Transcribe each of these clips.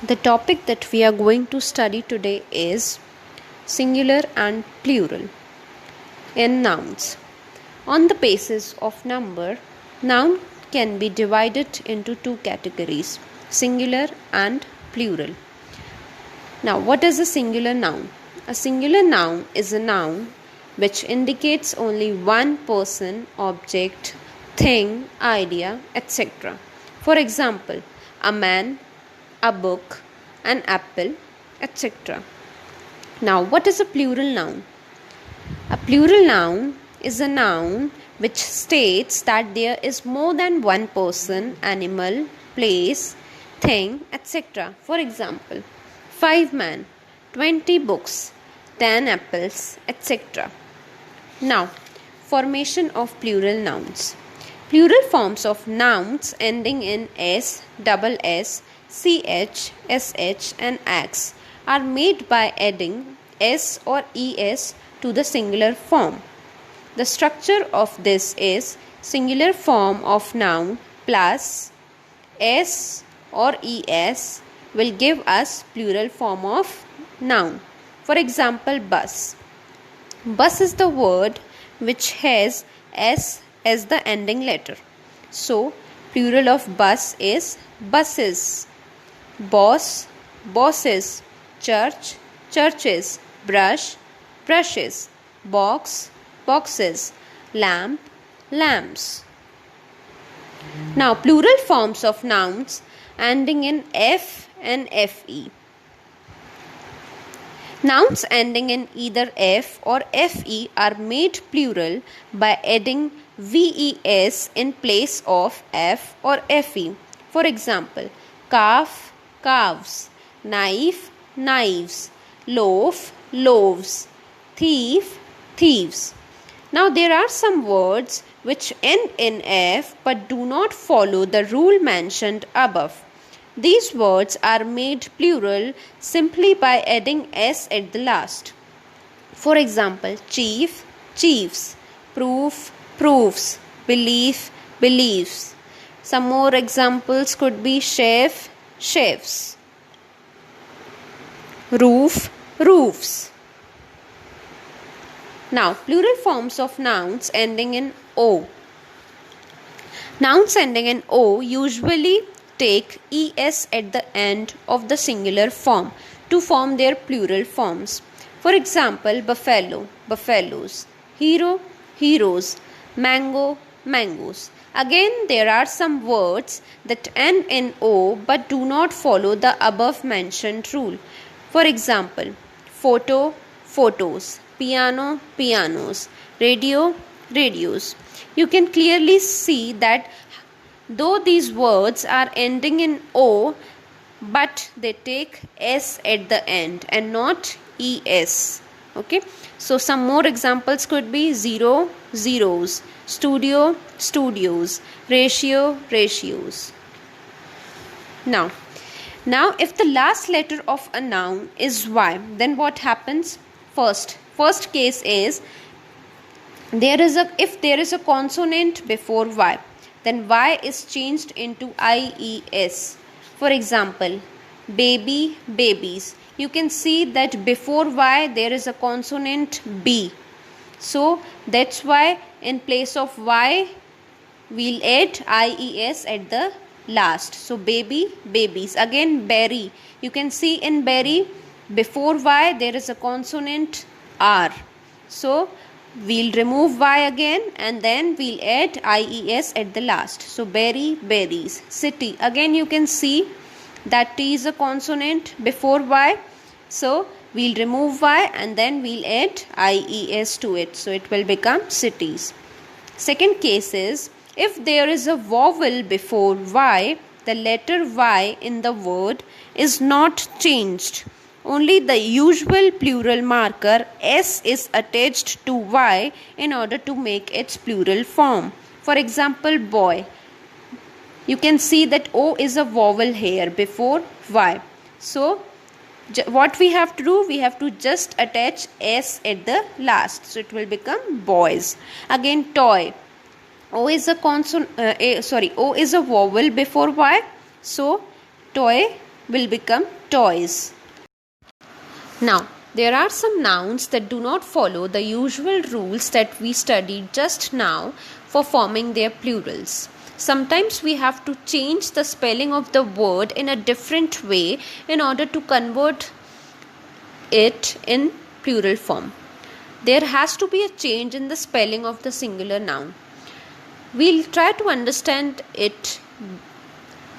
The topic that we are going to study today is singular and plural in nouns. On the basis of number, noun can be divided into two categories, singular and plural. Now, what is a singular noun? A singular noun is a noun which indicates only one person, object, thing, idea, etc. For example, a man, a book, an apple, etc. Now, what is a plural noun? A plural noun is a noun which states that there is more than one person, animal, place, thing, etc. For example, 5 men, 20 books, 10 apples, etc. Now, formation of plural nouns. Plural forms of nouns ending in s, double s, ch, sh and x are made by adding s or es to the singular form. The structure of this is singular form of noun plus s or es will give us plural form of noun. For example, bus. Bus is the word which has s as the ending letter. So, plural of bus is buses. Boss, bosses. Church, churches. Brush, brushes. Box, boxes. Lamp, lamps. Now, plural forms of nouns ending in f and fe. Nouns ending in either f or fe are made plural by adding ves in place of f or fe. For example, calf, calves, knife, knives, loaf, loaves, thief, thieves. Now there are some words which end in f but do not follow the rule mentioned above. These words are made plural simply by adding s at the last. For example, chief, chiefs, proof, proofs, belief, beliefs. Some more examples could be chef, chefs, roof, roofs. Now, plural forms of nouns ending in o. Nouns ending in o usually take es at the end of the singular form to form their plural forms. For example, buffalo, buffaloes, hero, heroes, mango, mangoes. Again, there are some words that end in o but do not follow the above mentioned rule. For example, photo, photos, piano, pianos, radio, radios. You can clearly see that though these words are ending in o, but they take s at the end and not es. Okay. So some more examples could be zero, zeros, studio, studios, ratio, ratios. Now if the last letter of a noun is y, then what happens? First case is if there is a consonant before y, then y is changed into ies. For example, baby, babies. You can see that before y there is a consonant b. So that's why in place of y we'll add ies at the last. So baby, babies. Again, berry. You can see in berry before y there is a consonant r. So we'll remove y again and then we'll add ies at the last. So berry, berries. City. Again you can see that t is a consonant before y. So we'll remove y and then we'll add ies to it. So it will become cities. Second case is if there is a vowel before y, the letter y in the word is not changed. Only the usual plural marker s is attached to y in order to make its plural form. For example, boy. You can see that o is a vowel here before y. So what we have to do? We have to just attach s at the last. So it will become boys. Again, toy. O is a vowel before y. So toy will become toys. Now, there are some nouns that do not follow the usual rules that we studied just now for forming their plurals. Sometimes we have to change the spelling of the word in a different way in order to convert it in plural form. There has to be a change in the spelling of the singular noun. We'll try to understand it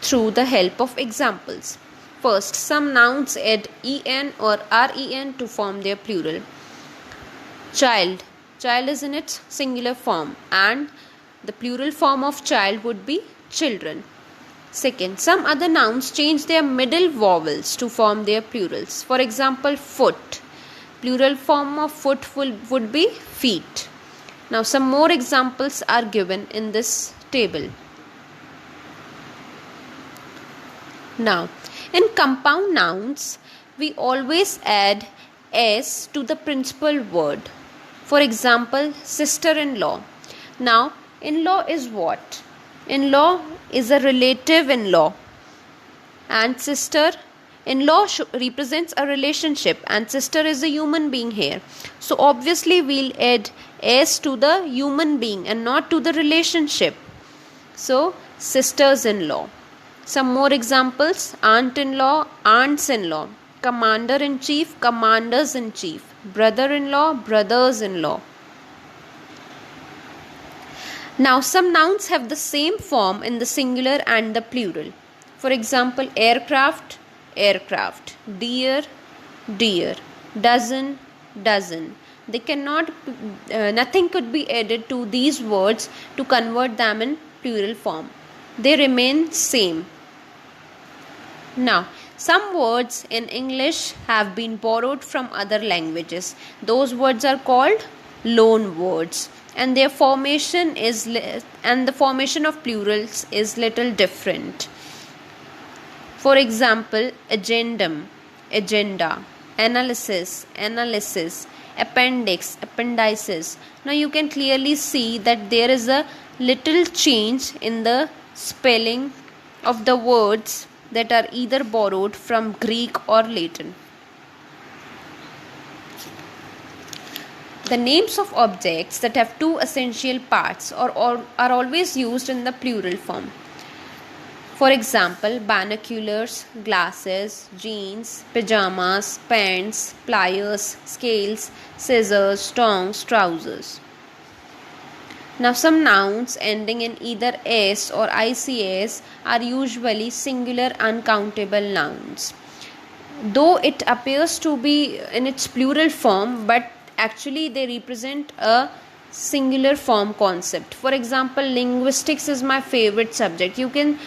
through the help of examples. First, some nouns add en or ren to form their plural. Child. Child is in its singular form, and the plural form of child would be children. Second, some other nouns change their middle vowels to form their plurals. For example, foot. Plural form of foot would be feet. Now, some more examples are given in this table. Now, in compound nouns, we always add s to the principal word. For example, sister-in-law. Now, in-law is what? In-law is a relative in-law, and sister-in-law represents a relationship, and sister is a human being here. So obviously we'll add s to the human being and not to the relationship. So sisters-in-law. Some more examples: aunt-in-law, aunts-in-law, commander-in-chief, commanders-in-chief, brother-in-law, brothers-in-law. Now, some nouns have the same form in the singular and the plural. For example, aircraft, aircraft, deer, deer, dozen, dozen. They cannot, nothing could be added to these words to convert them in plural form. They remain same. Now, some words in English have been borrowed from other languages. Those words are called loan words, and their formation is and the formation of plurals is little different. For example, agendum, agenda, analysis, analysis, appendix, appendices. Now you can clearly see that there is a little change in the spelling of the words that are either borrowed from Greek or Latin. The names of objects that have two essential parts are always used in the plural form. For example, binoculars, glasses, jeans, pajamas, pants, pliers, scales, scissors, tongs, trousers. Now, some nouns ending in either s or ics are usually singular uncountable nouns. Though it appears to be in its plural form, but actually they represent a singular form concept. For example, linguistics is my favorite subject. You can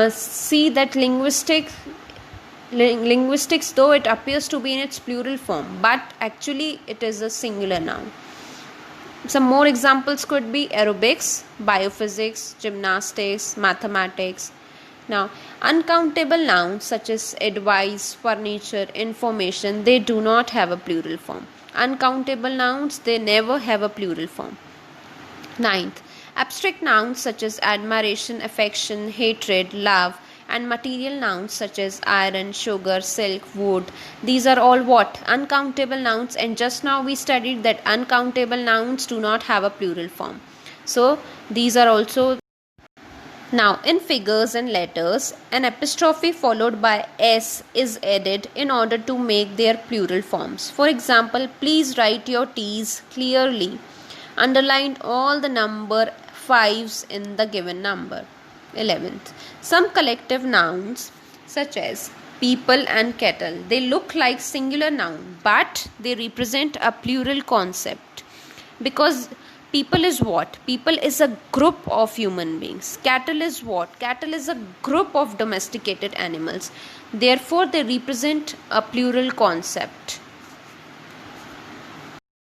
see that linguistics, though it appears to be in its plural form, but actually it is a singular noun. Some more examples could be aerobics, biophysics, gymnastics, mathematics. Now, uncountable nouns such as advice, furniture, information, they do not have a plural form. Uncountable nouns, they never have a plural form. Ninth, abstract nouns such as admiration, affection, hatred, love, and material nouns such as iron, sugar, silk, wood. These are all what? Uncountable nouns, and just now we studied that uncountable nouns do not have a plural form. So these are also. Now, in figures and letters, an apostrophe followed by s is added in order to make their plural forms. For example, please write your T's clearly. Underline all the number 5s in the given number. 11th, some collective nouns such as people and kettle, they look like singular noun, but they represent a plural concept, because people is what? People is a group of human beings. Cattle is what? Cattle is a group of domesticated animals. Therefore, they represent a plural concept.